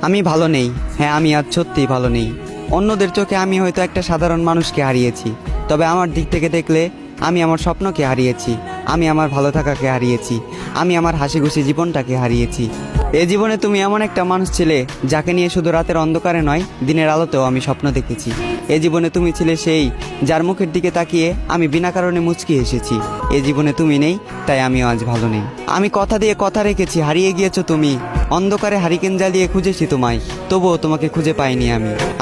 আমি ভালো নেই। হ্যাঁ, আমি আজ সত্যিই ভালো নেই। অন্যদের চোখে আমি হয়তো একটা সাধারণ মানুষকে হারিয়েছি, তবে আমার দিক থেকে দেখলে আমি আমার স্বপ্নকে হারিয়েছি, আমি আমার ভালো থাকাকে হারিয়েছি, আমি আমার হাসি খুশি জীবনটাকে হারিয়েছি। এ জীবনে তুমি এমন একটা মানুষ ছিলে যাকে নিয়ে শুধু রাতের অন্ধকারে নয়, দিনের আলোতেও আমি স্বপ্ন দেখেছি। এ জীবনে তুমি ছিলে সেই যার মুখের দিকে তাকিয়ে আমি বিনা কারণে মুচকি এসেছি। এ জীবনে তুমি নেই, তাই আমিও আজ ভালো নেই। আমি কথা দিয়ে কথা রেখেছি, হারিয়ে গিয়েছো তুমি। অন্ধকারে হারিকেন জ্বালিয়ে খুঁজেছি তোমায়, তবুও তোমাকে খুঁজে পাইনি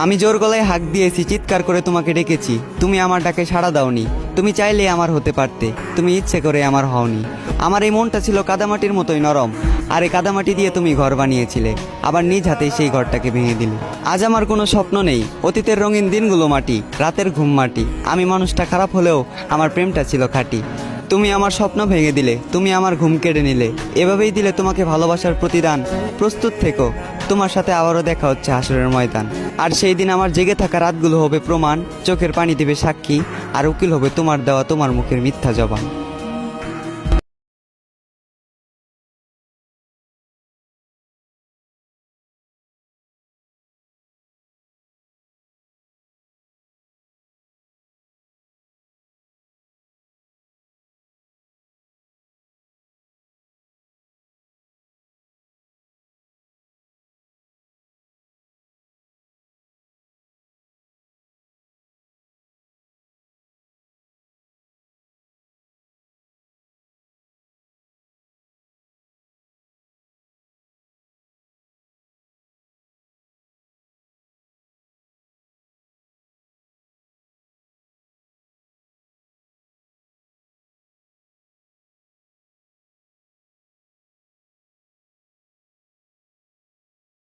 আমি জোর গলায় হাঁক দিয়েছি, চিৎকার করে তোমাকে ডেকেছি, তুমি আমার ডাকে সাড়া দাওনি। তুমি চাইলে আমার হতে পারতে, তুমি ইচ্ছে করে আমার হওনি। আমার এই মনটা ছিল কাদামাটির মতোই নরম, আর এই কাদামাটি দিয়ে তুমি ঘর বানিয়েছিলে, আবার নিজ হাতেই সেই ঘরটাকে ভেঙে দিলে। আজ আমার কোনো স্বপ্ন নেই, অতীতের রঙিন দিনগুলো মাটি, রাতের ঘুম মাটি। আমি মানুষটা খারাপ হলেও আমার প্রেমটা ছিল খাঁটি। তুমি আমার স্বপ্ন ভেঙে দিলে, তুমি আমার ঘুম কেড়ে নিলে, এভাবেই দিলে তোমাকে ভালোবাসার প্রতিদান। প্রস্তুত থেকো, তোমার সাথে আবারও দেখা হচ্ছে হাসরের ময়দান। আর সেই দিন আমার জেগে থাকা রাতগুলো হবে প্রমাণ, চোখের পানি দিবে সাক্ষী, আর উকিল হবে তোমার দেওয়া তোমার মুখের মিথ্যা জবান।